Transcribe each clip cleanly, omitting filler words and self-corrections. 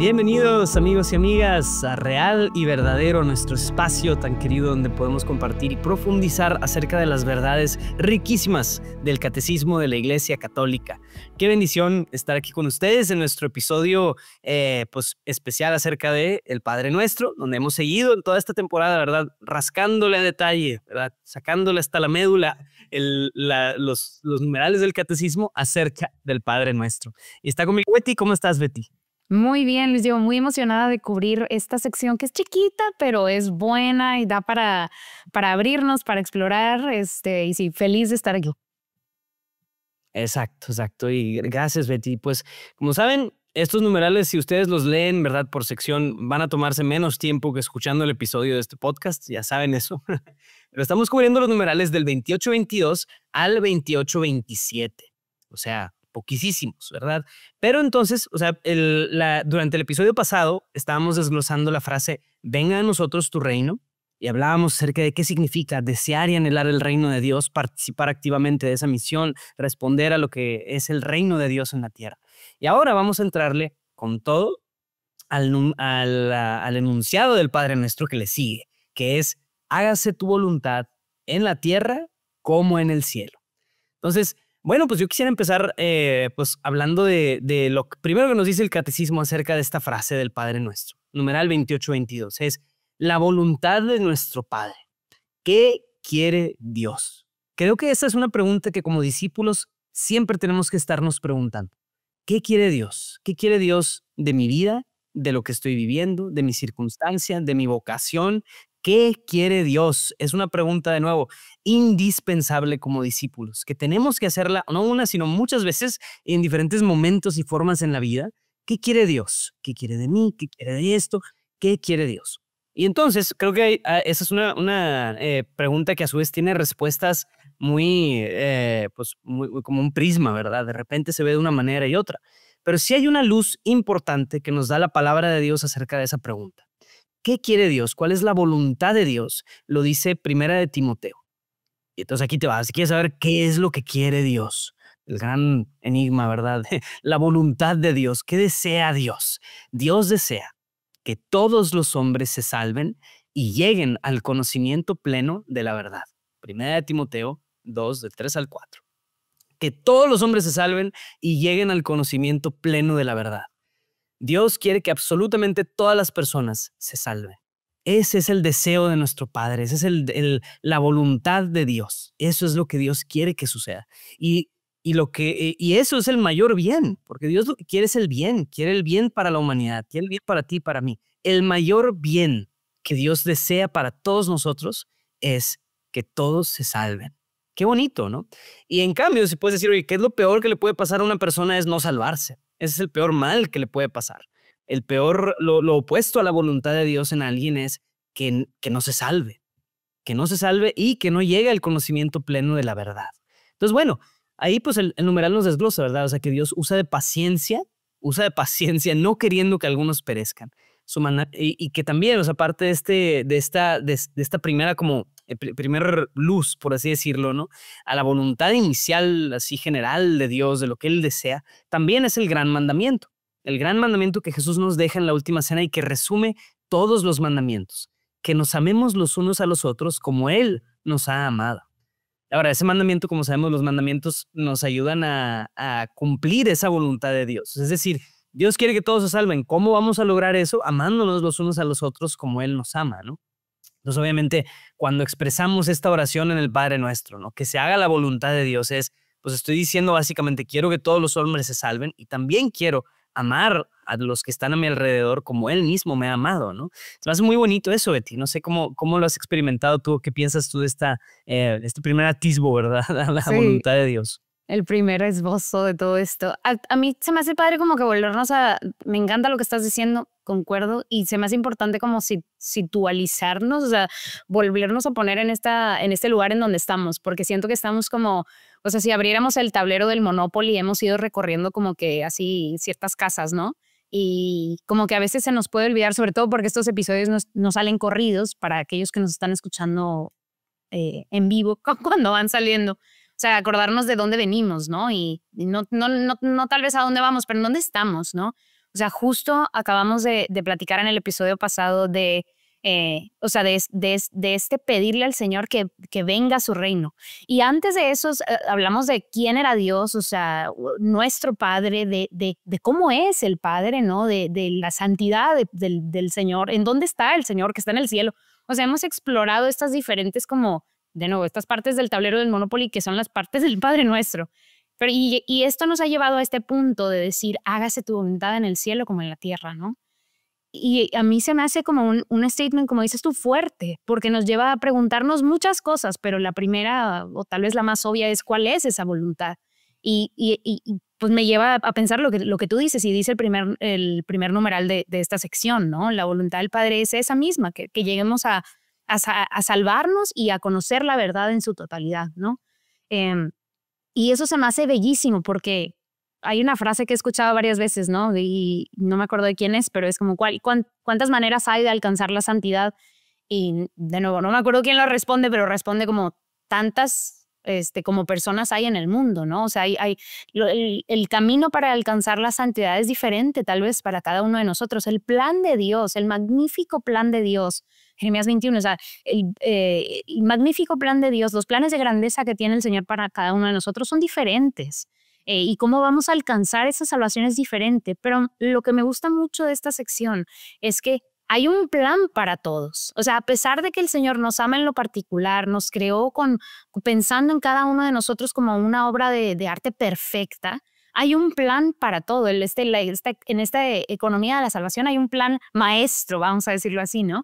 Bienvenidos amigos y amigas a Real y Verdadero, nuestro espacio tan querido donde podemos compartir y profundizar acerca de las verdades riquísimas del Catecismo de la Iglesia Católica. Qué bendición estar aquí con ustedes en nuestro episodio especial acerca de el Padre Nuestro, donde hemos seguido en toda esta temporada, ¿verdad? Rascándole a detalle, ¿verdad? Sacándole hasta la médula los numerales del Catecismo acerca del Padre Nuestro. Y está conmigo Betty. ¿Cómo estás, Betty? Muy bien, Luis, yo muy emocionada de cubrir esta sección que es chiquita, pero es buena y da para abrirnos, para explorar, y sí, feliz de estar aquí. Exacto. Y gracias, Betty. Pues, como saben, estos numerales, si ustedes los leen, ¿verdad? Por sección, van a tomarse menos tiempo que escuchando el episodio de este podcast, ya saben eso. Pero estamos cubriendo los numerales del 28-22 al 28-27. O sea, poquísimos, ¿verdad? Pero entonces, o sea, durante el episodio pasado estábamos desglosando la frase venga a nosotros tu reino y hablábamos acerca de qué significa desear y anhelar el reino de Dios, participar activamente de esa misión, responder a lo que es el reino de Dios en la tierra. Y ahora vamos a entrarle con todo al enunciado del Padre Nuestro que le sigue, que es hágase tu voluntad en la tierra como en el cielo. Entonces, bueno, pues yo quisiera empezar hablando de lo primero que nos dice el Catecismo acerca de esta frase del Padre Nuestro. Numeral 28-22 es la voluntad de nuestro Padre. ¿Qué quiere Dios? Creo que esa es una pregunta que como discípulos siempre tenemos que estarnos preguntando. ¿Qué quiere Dios? ¿Qué quiere Dios de mi vida, de lo que estoy viviendo, de mi circunstancia, de mi vocación? ¿Qué quiere Dios? Es una pregunta, de nuevo, indispensable como discípulos, que tenemos que hacerla, no una, sino muchas veces en diferentes momentos y formas en la vida. ¿Qué quiere Dios? ¿Qué quiere de mí? ¿Qué quiere de esto? ¿Qué quiere Dios? Y entonces creo que esa es una pregunta que a su vez tiene respuestas muy como un prisma, ¿verdad? De repente se ve de una manera y otra. Pero sí hay una luz importante que nos da la palabra de Dios acerca de esa pregunta. ¿Qué quiere Dios? ¿Cuál es la voluntad de Dios? Lo dice Primera de Timoteo. Y entonces aquí te vas. Si quieres saber qué es lo que quiere Dios, el gran enigma, ¿verdad? La voluntad de Dios. ¿Qué desea Dios? Dios desea que todos los hombres se salven y lleguen al conocimiento pleno de la verdad. Primera de Timoteo 2, del 3 al 4. Que todos los hombres se salven y lleguen al conocimiento pleno de la verdad. Dios quiere que absolutamente todas las personas se salven. Ese es el deseo de nuestro Padre, esa es la voluntad de Dios. Eso es lo que Dios quiere que suceda. Y eso es el mayor bien, porque Dios lo que quiere es el bien, quiere el bien para la humanidad, quiere el bien para ti y para mí. El mayor bien que Dios desea para todos nosotros es que todos se salven. Qué bonito, ¿no? Y en cambio, si puedes decir, oye, ¿qué es lo peor que le puede pasar a una persona? Es no salvarse. Ese es el peor mal que le puede pasar. El peor, lo opuesto a la voluntad de Dios en alguien es que no se salve. Que no se salve y que no llegue al conocimiento pleno de la verdad. Entonces, bueno, ahí pues el numeral nos desglosa, ¿verdad? O sea, que Dios usa de paciencia no queriendo que algunos perezcan. Y que también, o sea, parte de esta primera como primer luz, por así decirlo, ¿no? A la voluntad inicial, así general de Dios, de lo que Él desea, también es el gran mandamiento. El gran mandamiento que Jesús nos deja en la última cena y que resume todos los mandamientos. Que nos amemos los unos a los otros como Él nos ha amado. Ahora, ese mandamiento, como sabemos, los mandamientos nos ayudan a cumplir esa voluntad de Dios. Es decir, Dios quiere que todos se salven. ¿Cómo vamos a lograr eso? Amándonos los unos a los otros como Él nos ama, ¿no? Entonces, obviamente, cuando expresamos esta oración en el Padre Nuestro, ¿no? Que se haga la voluntad de Dios pues estoy diciendo básicamente, quiero que todos los hombres se salven y también quiero amar a los que están a mi alrededor como Él mismo me ha amado, ¿no? Se me hace muy bonito eso, Betty. No sé cómo lo has experimentado tú, qué piensas tú de este primer atisbo, ¿verdad? A la voluntad de Dios. El primer esbozo de todo esto. A mí se me hace padre como que me encanta lo que estás diciendo, concuerdo, y se me hace importante como situalizarnos, o sea, volvernos a poner en este lugar en donde estamos, porque siento que estamos como, o sea, si abriéramos el tablero del Monopoly, hemos ido recorriendo como que así ciertas casas, ¿no? Y como que a veces se nos puede olvidar, sobre todo porque estos episodios no salen corridos para aquellos que nos están escuchando en vivo cuando van saliendo. O sea, acordarnos de dónde venimos, ¿no? Y no tal vez a dónde vamos, pero en dónde estamos, ¿no? O sea, justo acabamos de platicar en el episodio pasado o sea, de este pedirle al Señor que venga a su reino. Y antes de eso hablamos de quién era Dios, o sea, nuestro Padre, de cómo es el Padre, ¿no? De la santidad del Señor, en dónde está el Señor que está en el cielo. O sea, hemos explorado estas diferentes como, de nuevo, estas partes del tablero del Monopoly que son las partes del Padre Nuestro. Pero, y esto nos ha llevado a este punto de decir, hágase tu voluntad en el cielo como en la tierra, ¿no? Y a mí se me hace como un statement, como dices tú, fuerte, porque nos lleva a preguntarnos muchas cosas, pero la primera, o tal vez la más obvia, es cuál es esa voluntad. Pues me lleva a pensar lo que tú dices, y dice el primer numeral de esta sección, ¿no? La voluntad del Padre es esa misma, que lleguemos a salvarnos y a conocer la verdad en su totalidad, ¿no? Y eso se me hace bellísimo porque hay una frase que he escuchado varias veces, ¿no? Y no me acuerdo de quién es, pero es como, ¿cuántas maneras hay de alcanzar la santidad? Y de nuevo, no me acuerdo quién lo responde, pero responde como tantas como personas hay en el mundo, ¿no? O sea, el camino para alcanzar la santidad es diferente tal vez para cada uno de nosotros. El plan de Dios, el magnífico plan de Dios, Jeremías 21, o sea, el magnífico plan de Dios, los planes de grandeza que tiene el Señor para cada uno de nosotros son diferentes. Y cómo vamos a alcanzar esa salvación es diferente. Pero lo que me gusta mucho de esta sección es que hay un plan para todos. O sea, a pesar de que el Señor nos ama en lo particular, nos creó pensando en cada uno de nosotros como una obra de arte perfecta, hay un plan para todo. En esta economía de la salvación hay un plan maestro, vamos a decirlo así, ¿no?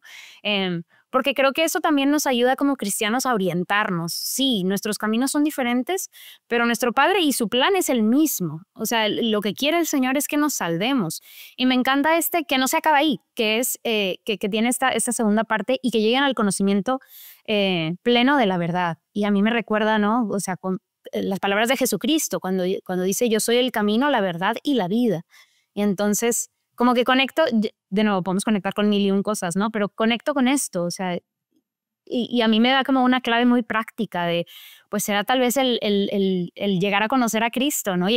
Porque creo que eso también nos ayuda como cristianos a orientarnos. Sí, nuestros caminos son diferentes, pero nuestro Padre y su plan es el mismo. O sea, lo que quiere el Señor es que nos salvemos. Y me encanta que no se acaba ahí, que es que tiene esta segunda parte y que lleguen al conocimiento pleno de la verdad. Y a mí me recuerda, ¿no? O sea, con las palabras de Jesucristo, cuando dice, yo soy el camino, la verdad y la vida. Y entonces, como que conecto, de nuevo, podemos conectar con mil y un cosas, ¿no? Pero conecto con esto, o sea, y a mí me da como una clave muy práctica de, pues será tal vez el llegar a conocer a Cristo, ¿no?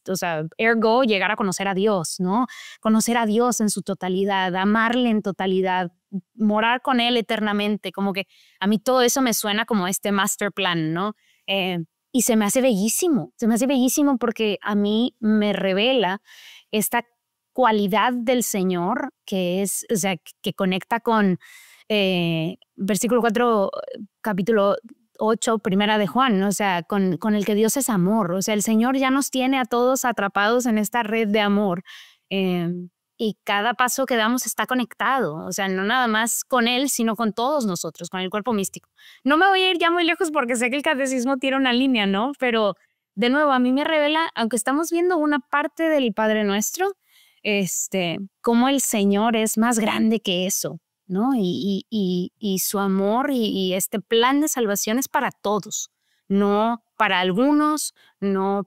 O sea, ergo, llegar a conocer a Dios, ¿no? Conocer a Dios en su totalidad, amarle en totalidad, morar con Él eternamente, como que a mí todo eso me suena como este master plan, ¿no? Y se me hace bellísimo porque a mí me revela esta cualidad del Señor que es, o sea, que conecta con versículo 4, capítulo 8, primera de Juan, ¿no? O sea, con el que Dios es amor. O sea, el Señor ya nos tiene a todos atrapados en esta red de amor. Y cada paso que damos está conectado. O sea, no nada más con Él, sino con todos nosotros, con el cuerpo místico. No me voy a ir ya muy lejos porque sé que el catecismo tiene una línea, ¿no? Pero, de nuevo, a mí me revela, aunque estamos viendo una parte del Padre Nuestro, cómo el Señor es más grande que eso, ¿no? Y su amor y este plan de salvación es para todos, no para algunos, no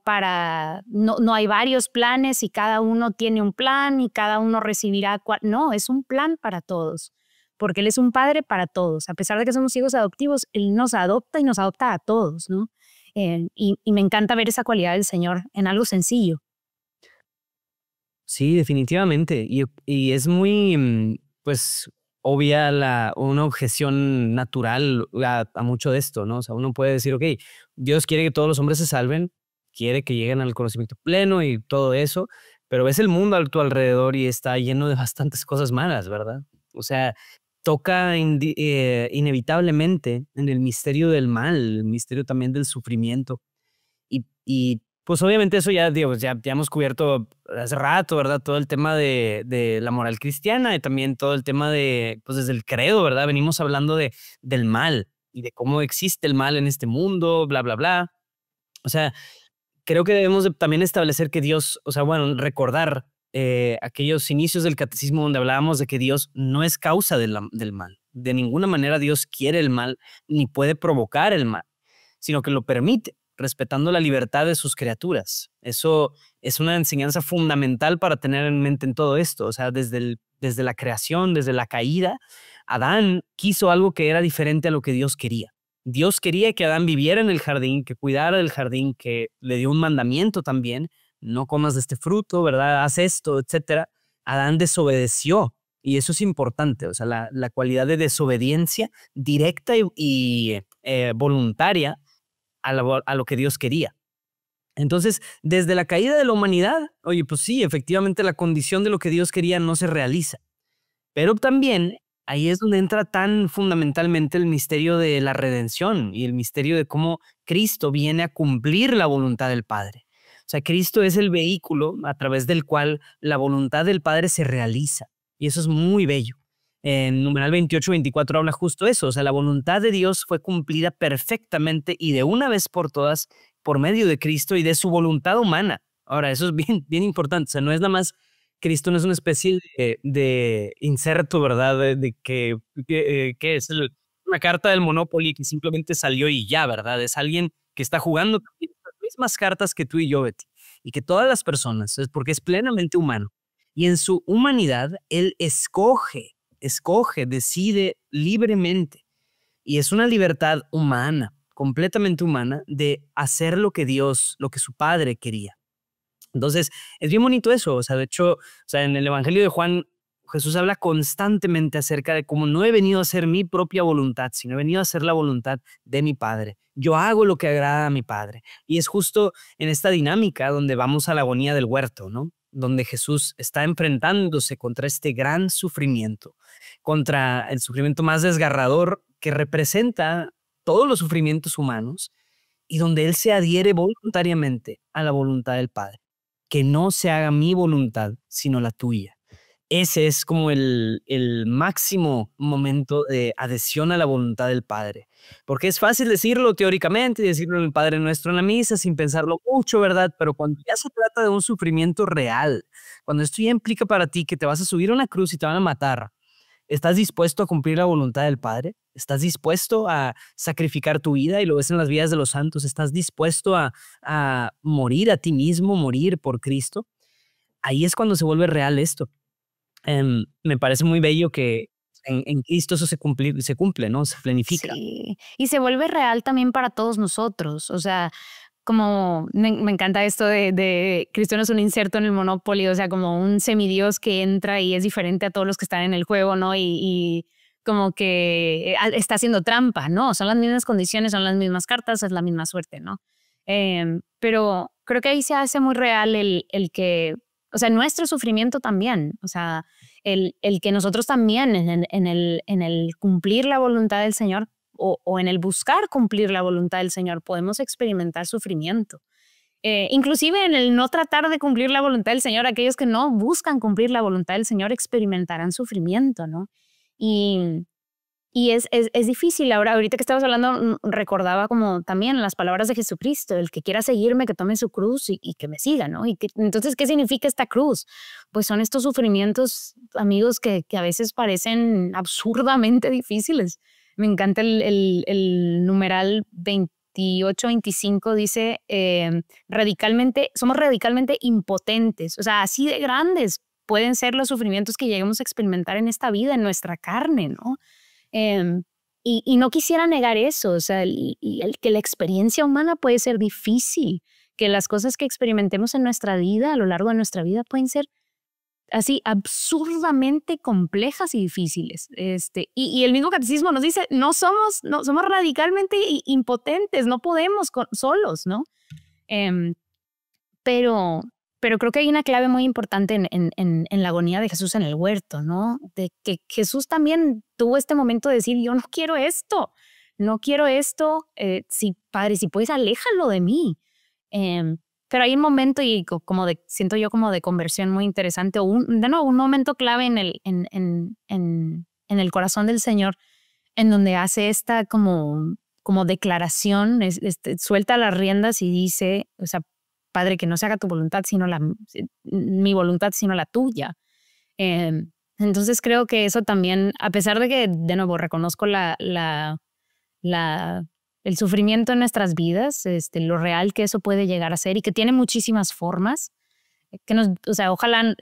hay varios planes y cada uno tiene un plan y cada uno recibirá no, es un plan para todos, porque Él es un padre para todos. A pesar de que somos hijos adoptivos, Él nos adopta y nos adopta a todos, ¿no? Y me encanta ver esa cualidad del Señor en algo sencillo. Sí, definitivamente. Y es muy, pues, obvia una objeción natural a mucho de esto, ¿no? O sea, uno puede decir, ok, Dios quiere que todos los hombres se salven, quiere que lleguen al conocimiento pleno y todo eso, pero ves el mundo a tu alrededor y está lleno de bastantes cosas malas, ¿verdad? O sea, toca inevitablemente en el misterio del mal, el misterio también del sufrimiento. Y pues obviamente eso ya, digo, ya hemos cubierto hace rato, ¿verdad? Todo el tema de la moral cristiana y también todo el tema pues desde el credo, ¿verdad? Venimos hablando del mal y de cómo existe el mal en este mundo, bla, bla, bla. O sea, creo que debemos también establecer que Dios, o sea, bueno, recordar aquellos inicios del catecismo donde hablábamos de que Dios no es causa del mal. De ninguna manera Dios quiere el mal ni puede provocar el mal, sino que lo permite, respetando la libertad de sus criaturas. Eso es una enseñanza fundamental para tener en mente en todo esto. O sea, desde la creación, desde la caída, Adán quiso algo que era diferente a lo que Dios quería. Dios quería que Adán viviera en el jardín, que cuidara del jardín, que le dio un mandamiento también, no comas de este fruto, ¿verdad? Haz esto, etcétera. Adán desobedeció. Y eso es importante, o sea, la cualidad de desobediencia directa y voluntaria a lo que Dios quería. Entonces, desde la caída de la humanidad, oye, pues sí, efectivamente la condición de lo que Dios quería no se realiza. Pero también ahí es donde entra tan fundamentalmente el misterio de la redención y el misterio de cómo Cristo viene a cumplir la voluntad del Padre. O sea, Cristo es el vehículo a través del cual la voluntad del Padre se realiza. Y eso es muy bello. En numeral 28-24 habla justo eso. O sea, la voluntad de Dios fue cumplida perfectamente y de una vez por todas por medio de Cristo y de su voluntad humana. Ahora, eso es bien, bien importante. O sea, no es nada más, Cristo no es una especie de inserto, ¿verdad? ¿Qué es? Una carta del Monopoly que simplemente salió y ya, ¿verdad? Es alguien que está jugando también las mismas cartas que tú y yo, Betty. Y que todas las personas, es porque es plenamente humano. Y en su humanidad, Él escoge, decide libremente. Y es una libertad humana, completamente humana, de hacer lo que Dios, lo que su Padre quería. Entonces, es bien bonito eso. O sea, de hecho, o sea, en el Evangelio de Juan, Jesús habla constantemente acerca de cómo no he venido a hacer mi propia voluntad, sino he venido a hacer la voluntad de mi Padre. Yo hago lo que agrada a mi Padre. Y es justo en esta dinámica donde vamos a la agonía del huerto, ¿no? Donde Jesús está enfrentándose contra este gran sufrimiento, contra el sufrimiento más desgarrador que representa todos los sufrimientos humanos y donde Él se adhiere voluntariamente a la voluntad del Padre. Que no se haga mi voluntad, sino la tuya. Ese es como el máximo momento de adhesión a la voluntad del Padre. Porque es fácil decirlo teóricamente, decirlo en el Padre Nuestro en la misa sin pensarlo mucho, ¿verdad? Pero cuando ya se trata de un sufrimiento real, cuando esto ya implica para ti que te vas a subir a una cruz y te van a matar, ¿estás dispuesto a cumplir la voluntad del Padre? ¿Estás dispuesto a sacrificar tu vida? Y lo ves en las vidas de los santos. ¿Estás dispuesto a morir a ti mismo, morir por Cristo? Ahí es cuando se vuelve real esto. Me parece muy bello que en Cristo eso se cumple, ¿no? Se planifica. Sí, y se vuelve real también para todos nosotros. O sea, como me encanta esto de Cristo no es un inserto en el Monopoly, o sea, como un semidios que entra y es diferente a todos los que están en el juego, ¿no? Y como que está haciendo trampa, ¿no? Son las mismas condiciones, son las mismas cartas, es la misma suerte, ¿no? Pero creo que ahí se hace muy real el que, o sea, nuestro sufrimiento también, o sea, el que nosotros también en el cumplir la voluntad del Señor o en el buscar cumplir la voluntad del Señor podemos experimentar sufrimiento. Inclusive en el no tratar de cumplir la voluntad del Señor, aquellos que no buscan cumplir la voluntad del Señor experimentarán sufrimiento, ¿no? Y es difícil. Ahorita que estabas hablando, recordaba como también las palabras de Jesucristo, el que quiera seguirme, que tome su cruz y que me siga, ¿no? Entonces, ¿qué significa esta cruz? Pues son estos sufrimientos, amigos, que a veces parecen absurdamente difíciles. Me encanta el numeral 28-25, dice, somos radicalmente impotentes, o sea, así de grandes pueden ser los sufrimientos que lleguemos a experimentar en esta vida, en nuestra carne, ¿no? Y no quisiera negar eso, o sea, que la experiencia humana puede ser difícil, que las cosas que experimentemos en nuestra vida, a lo largo de nuestra vida, pueden ser así absurdamente complejas y difíciles. Y el mismo catecismo nos dice, somos radicalmente impotentes, no podemos solos, ¿no? Pero creo que hay una clave muy importante en la agonía de Jesús en el huerto, ¿no? De que Jesús también tuvo este momento de decir, yo no quiero esto, Padre, si puedes, aléjalo de mí. Pero hay un momento y siento yo como de conversión muy interesante, o un momento clave en el corazón del Señor, en donde hace esta como declaración, suelta las riendas y dice, o sea, Padre, que no se haga tu voluntad, mi voluntad, sino la tuya. Entonces creo que eso también, a pesar de que, de nuevo, reconozco el sufrimiento en nuestras vidas, lo real que eso puede llegar a ser y que tiene muchísimas formas, o sea, ojalá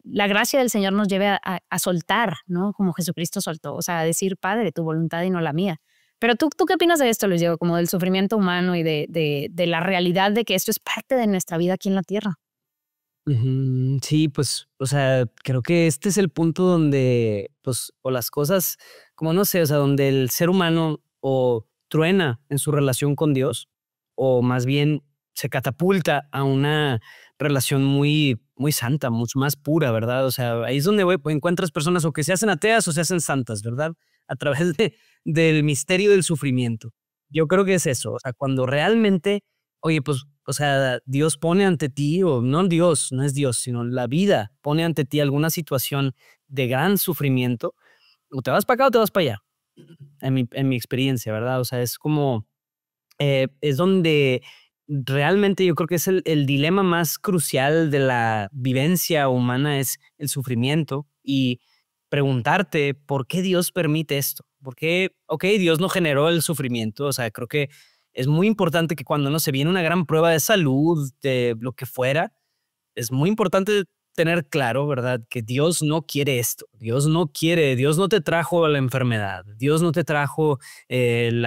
la gracia del Señor nos lleve a soltar, ¿no? Como Jesucristo soltó, o sea, a decir, Padre, tu voluntad y no la mía. Pero ¿tú qué opinas de esto, Luis Diego? Como del sufrimiento humano y de la realidad de que esto es parte de nuestra vida aquí en la tierra. Sí, pues, o sea, creo que este es el punto donde, pues, o las cosas, como no sé, o sea, donde el ser humano o truena en su relación con Dios, o más bien se catapulta a una relación muy, muy santa, mucho más pura, ¿verdad? O sea, ahí es donde encuentras personas o que se hacen ateas o se hacen santas, ¿verdad? A través del misterio del sufrimiento. Yo creo que es eso, o sea, cuando realmente, oye, pues, o sea, Dios pone ante ti, o no Dios, no es Dios, sino la vida pone ante ti alguna situación de gran sufrimiento, o te vas para acá o te vas para allá, en mi experiencia, ¿verdad? O sea, es como, es donde realmente yo creo que es el dilema más crucial de la vivencia humana, es el sufrimiento y preguntarte por qué Dios permite esto. ¿Por qué? Ok, Dios no generó el sufrimiento. O sea, creo que es muy importante que cuando no se viene una gran prueba de salud, de lo que fuera, es muy importante tener claro, ¿verdad? Que Dios no quiere esto. Dios no quiere, Dios no te trajo la enfermedad. Dios no te trajo el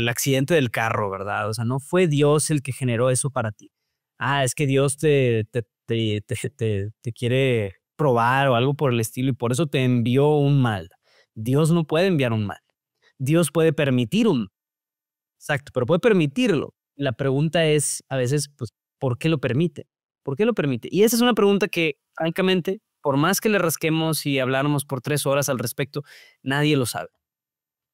accidente del carro, ¿verdad? O sea, no fue Dios el que generó eso para ti. Ah, es que Dios te quiere probar o algo por el estilo y por eso te envió un mal. Dios no puede enviar un mal. Dios puede permitir un exacto, pero puede permitirlo. La pregunta es, a veces, pues, ¿por qué lo permite? ¿Por qué lo permite? Y esa es una pregunta que, francamente, por más que le rasquemos y habláramos por 3 horas al respecto, nadie lo sabe.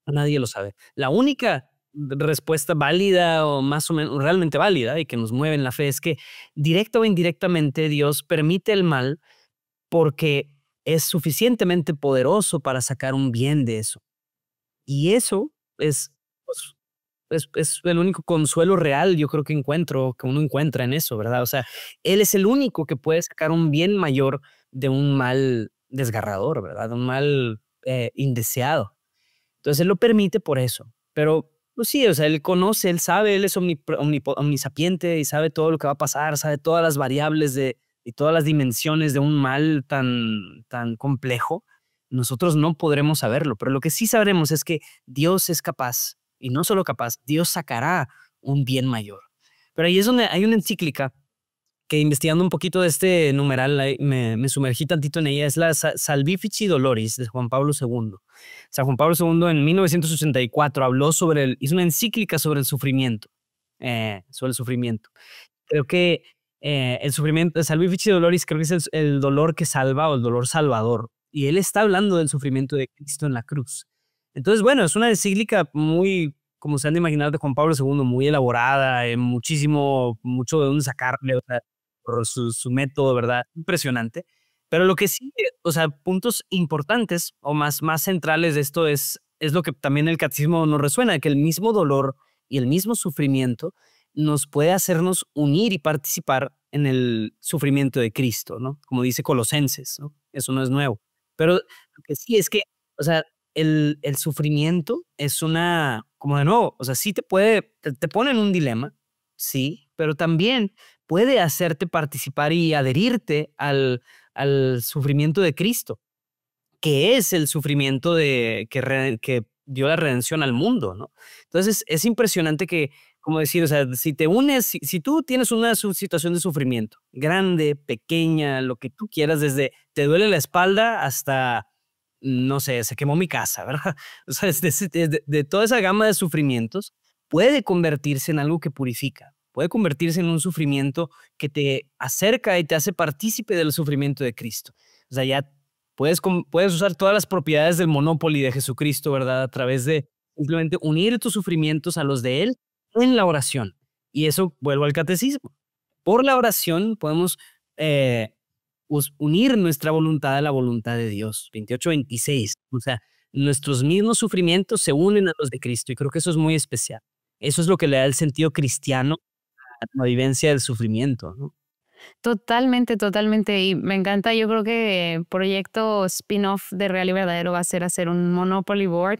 Nadie lo sabe. La única respuesta válida o más o menos realmente válida y que nos mueve en la fe es que directa o indirectamente Dios permite el mal porque es suficientemente poderoso para sacar un bien de eso. Y eso es, pues, es el único consuelo real, yo creo que uno encuentra en eso, ¿verdad? O sea, él es el único que puede sacar un bien mayor de un mal desgarrador, ¿verdad? Un mal indeseado. Entonces él lo permite por eso. Pero, pues sí, o sea, él conoce, él sabe, él es omnisapiente y sabe todo lo que va a pasar, sabe todas las variables y todas las dimensiones de un mal tan complejo. Nosotros no podremos saberlo, pero lo que sí sabremos es que Dios es capaz, y no solo capaz, Dios sacará un bien mayor. Pero ahí es donde hay una encíclica que investigando un poquito de este numeral, ahí me sumergí tantito en ella, es la Salvifici Doloris de Juan Pablo II. San Juan Pablo II en 1984 habló hizo una encíclica sobre el sufrimiento. Creo que el sufrimiento, Salvifici Doloris, creo que es el dolor que salva o el dolor salvador. Y él está hablando del sufrimiento de Cristo en la cruz. Entonces, bueno, es una encíclica muy, como se han de imaginar, de Juan Pablo II, muy elaborada, mucho de dónde sacarle, o sea, por su método, ¿verdad? Impresionante. Pero lo que sí, o sea, puntos importantes o más centrales de esto es lo que también el catecismo nos resuena, que el mismo dolor y el mismo sufrimiento nos puede hacernos unir y participar en el sufrimiento de Cristo, ¿no? Como dice Colosenses, ¿no? Eso no es nuevo. Pero lo que sí es que, o sea, el sufrimiento es como de nuevo, o sea, sí te pone en un dilema, sí, pero también puede hacerte participar y adherirte al sufrimiento de Cristo, que es el sufrimiento que dio la redención al mundo, ¿no? Entonces, es impresionante que, como decir, o sea, si te unes, si tú tienes una situación de sufrimiento, grande, pequeña, lo que tú quieras, desde te duele la espalda hasta, no sé, se quemó mi casa, ¿verdad? O sea, de toda esa gama de sufrimientos, puede convertirse en algo que purifica, puede convertirse en un sufrimiento que te acerca y te hace partícipe del sufrimiento de Cristo. O sea, ya puedes usar todas las propiedades del Monopoly de Jesucristo, ¿verdad? A través de simplemente unir tus sufrimientos a los de Él en la oración. Y eso vuelvo al catecismo. Por la oración podemos eh, unir nuestra voluntad a la voluntad de Dios. 28-26. O sea, nuestros mismos sufrimientos se unen a los de Cristo y creo que eso es muy especial. Eso es lo que le da el sentido cristiano a la vivencia del sufrimiento, ¿no? Totalmente, totalmente. Y me encanta, yo creo que proyecto spin-off de Real y Verdadero va a ser hacer un Monopoly board,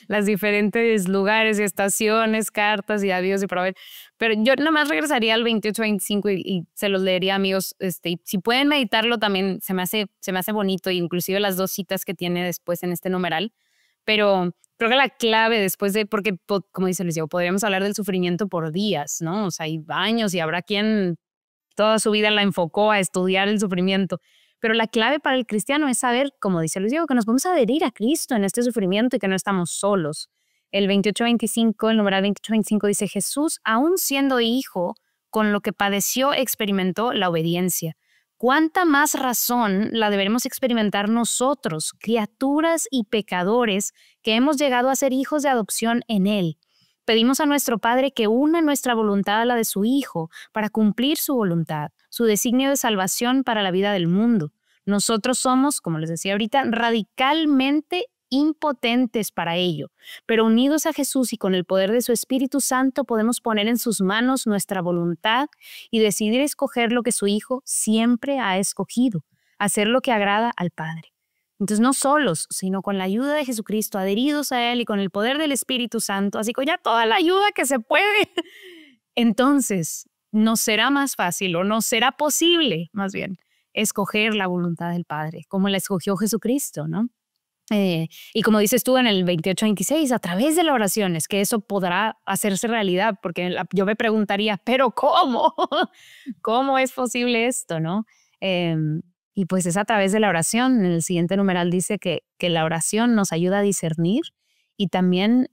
las diferentes lugares y estaciones, cartas y adiós y para ver. Pero yo nada más regresaría al 28-25 y se los leería, amigos. Y si pueden meditarlo también, se me hace bonito, inclusive las 2 citas que tiene después en este numeral. Pero creo que la clave después porque como dice Luis Diego, podríamos hablar del sufrimiento por días, ¿no? O sea, hay años y habrá quien toda su vida la enfocó a estudiar el sufrimiento. Pero la clave para el cristiano es saber, como dice Luis Diego, que nos podemos adherir a Cristo en este sufrimiento y que no estamos solos. El 28:25, el numeral 28:25 dice: Jesús, aún siendo hijo, con lo que padeció, experimentó la obediencia. ¿Cuánta más razón la deberemos experimentar nosotros, criaturas y pecadores, que hemos llegado a ser hijos de adopción en Él? Pedimos a nuestro Padre que una nuestra voluntad a la de su Hijo para cumplir su voluntad, su designio de salvación para la vida del mundo. Nosotros somos, como les decía ahorita, radicalmente impotentes para ello, pero unidos a Jesús y con el poder de su Espíritu Santo podemos poner en sus manos nuestra voluntad y decidir escoger lo que su Hijo siempre ha escogido, hacer lo que agrada al Padre. Entonces, no solos, sino con la ayuda de Jesucristo, adheridos a Él y con el poder del Espíritu Santo, así con ya toda la ayuda que se puede. Entonces, nos será más fácil, o nos será posible, más bien, escoger la voluntad del Padre, como la escogió Jesucristo, ¿no? Y como dices tú en el 28:26, a través de la oración es que eso podrá hacerse realidad, porque yo me preguntaría, ¿pero cómo? ¿Cómo es posible esto, no? Y pues es a través de la oración. En el siguiente numeral dice que la oración nos ayuda a discernir y también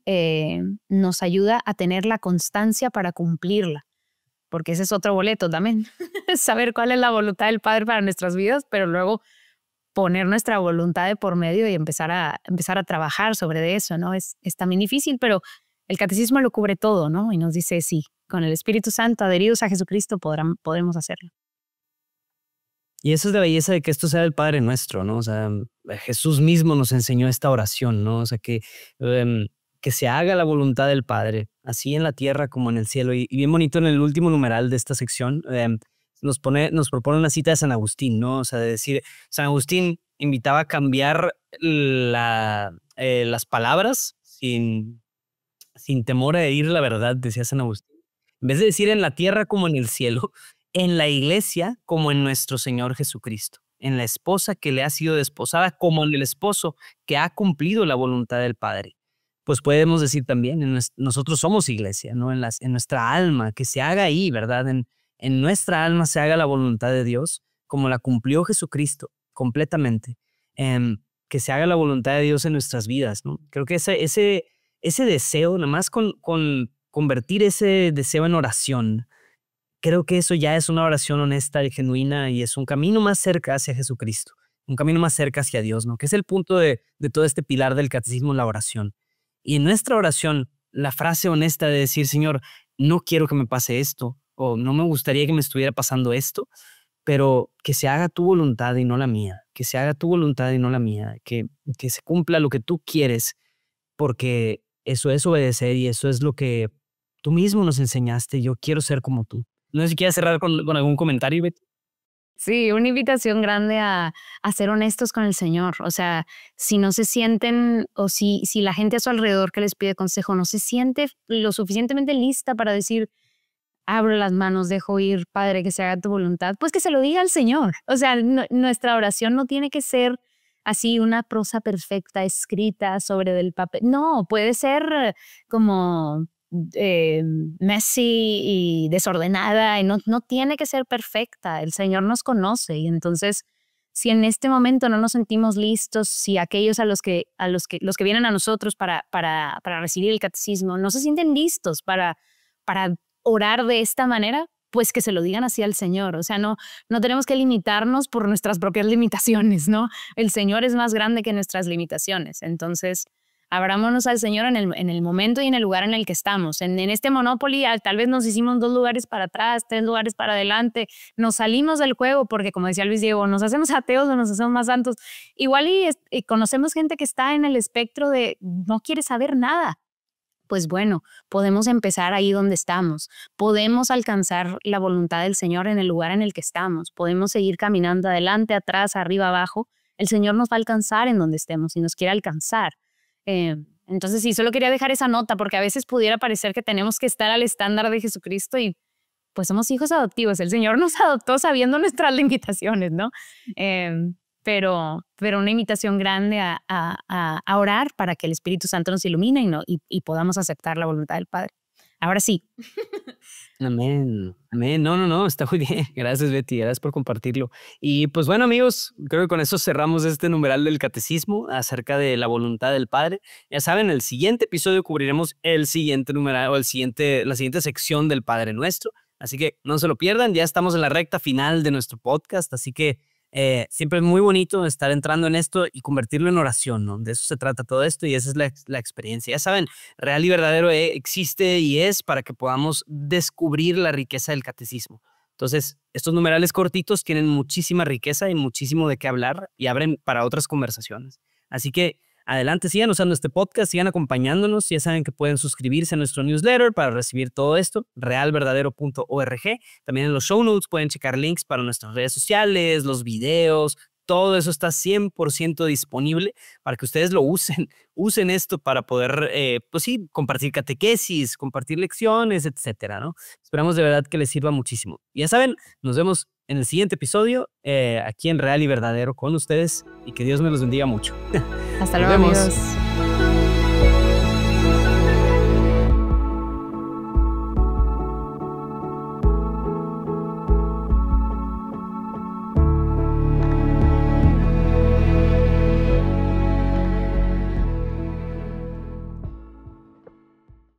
nos ayuda a tener la constancia para cumplirla, porque ese es otro boleto también, saber cuál es la voluntad del Padre para nuestras vidas, pero luego poner nuestra voluntad de por medio y empezar a trabajar sobre eso, ¿no? Es también difícil, pero el catecismo lo cubre todo, ¿no? Y nos dice, sí, con el Espíritu Santo, adheridos a Jesucristo, podremos hacerlo. Y eso es la belleza de que esto sea el Padre Nuestro, ¿no? O sea, Jesús mismo nos enseñó esta oración, ¿no? O sea, que se haga la voluntad del Padre, así en la tierra como en el cielo. Y bien bonito en el último numeral de esta sección, nos propone una cita de San Agustín, ¿no? O sea, de decir, San Agustín invitaba a cambiar las palabras sin temor a herir la verdad, decía San Agustín. En vez de decir en la tierra como en el cielo, en la iglesia como en nuestro Señor Jesucristo, en la esposa que le ha sido desposada como en el esposo que ha cumplido la voluntad del Padre. Pues podemos decir también, nosotros somos iglesia, ¿no? En nuestra alma, que se haga ahí, ¿verdad? En nuestra alma se haga la voluntad de Dios, como la cumplió Jesucristo completamente. Que se haga la voluntad de Dios en nuestras vidas, ¿no? Creo que ese deseo, nada más con convertir ese deseo en oración, creo que eso ya es una oración honesta y genuina y es un camino más cerca hacia Jesucristo, un camino más cerca hacia Dios, ¿no? Que es el punto de todo este pilar del catecismo, la oración. Y en nuestra oración, la frase honesta de decir, Señor, no quiero que me pase esto, o no me gustaría que me estuviera pasando esto, pero que se haga tu voluntad y no la mía, que se haga tu voluntad y no la mía, que se cumpla lo que tú quieres, porque eso es obedecer y eso es lo que tú mismo nos enseñaste. Yo quiero ser como tú. No sé si quieres cerrar con algún comentario, Betty. Sí, una invitación grande a ser honestos con el Señor. O sea, si no se sienten o si la gente a su alrededor que les pide consejo no se siente lo suficientemente lista para decir, abro las manos, dejo ir, Padre, que se haga tu voluntad, pues que se lo diga al Señor. O sea, nuestra oración no tiene que ser así una prosa perfecta escrita sobre del papel. No, puede ser como messy y desordenada y no tiene que ser perfecta. El Señor nos conoce y entonces si en este momento no nos sentimos listos, si aquellos los que vienen a nosotros para recibir el catecismo no se sienten listos para orar de esta manera, pues que se lo digan así al Señor. O sea, no tenemos que limitarnos por nuestras propias limitaciones, ¿no? El Señor es más grande que nuestras limitaciones. Entonces, abrámonos al Señor en el momento y en el lugar en el que estamos. En este Monopoly tal vez nos hicimos 2 lugares para atrás, 3 lugares para adelante, nos salimos del juego porque, como decía Luis Diego, nos hacemos ateos o nos hacemos más santos. Igual y conocemos gente que está en el espectro de no quiere saber nada. Pues bueno, podemos empezar ahí donde estamos, podemos alcanzar la voluntad del Señor en el lugar en el que estamos, podemos seguir caminando adelante, atrás, arriba, abajo. El Señor nos va a alcanzar en donde estemos y nos quiere alcanzar. Entonces sí, solo quería dejar esa nota porque a veces pudiera parecer que tenemos que estar al estándar de Jesucristo y pues somos hijos adoptivos. El Señor nos adoptó sabiendo nuestras limitaciones, ¿no? Pero una invitación grande a orar para que el Espíritu Santo nos ilumine y podamos aceptar la voluntad del Padre. Ahora sí. Amén, amén. No, está muy bien. Gracias, Betty, gracias por compartirlo. Y pues bueno, amigos, creo que con eso cerramos este numeral del catecismo acerca de la voluntad del Padre. Ya saben, el siguiente episodio cubriremos el siguiente numeral o la siguiente sección del Padre Nuestro. Así que no se lo pierdan, ya estamos en la recta final de nuestro podcast, así que siempre es muy bonito estar entrando en esto y convertirlo en oración, ¿no? De eso se trata todo esto y esa es la experiencia. Ya saben, Real y Verdadero existe y es para que podamos descubrir la riqueza del catecismo. Entonces, estos numerales cortitos tienen muchísima riqueza y muchísimo de qué hablar y abren para otras conversaciones. Así que adelante, sigan usando este podcast, sigan acompañándonos. Ya saben que pueden suscribirse a nuestro newsletter para recibir todo esto, realverdadero.org. También en los show notes pueden checar links para nuestras redes sociales, los videos. Todo eso está 100% disponible para que ustedes lo usen. Usen esto para poder, pues sí, compartir catequesis, compartir lecciones, etcétera, ¿no? Esperamos de verdad que les sirva muchísimo. Y ya saben, nos vemos en el siguiente episodio, aquí en Real y Verdadero con ustedes y que Dios me los bendiga mucho. Hasta Nos luego, vemos. amigos.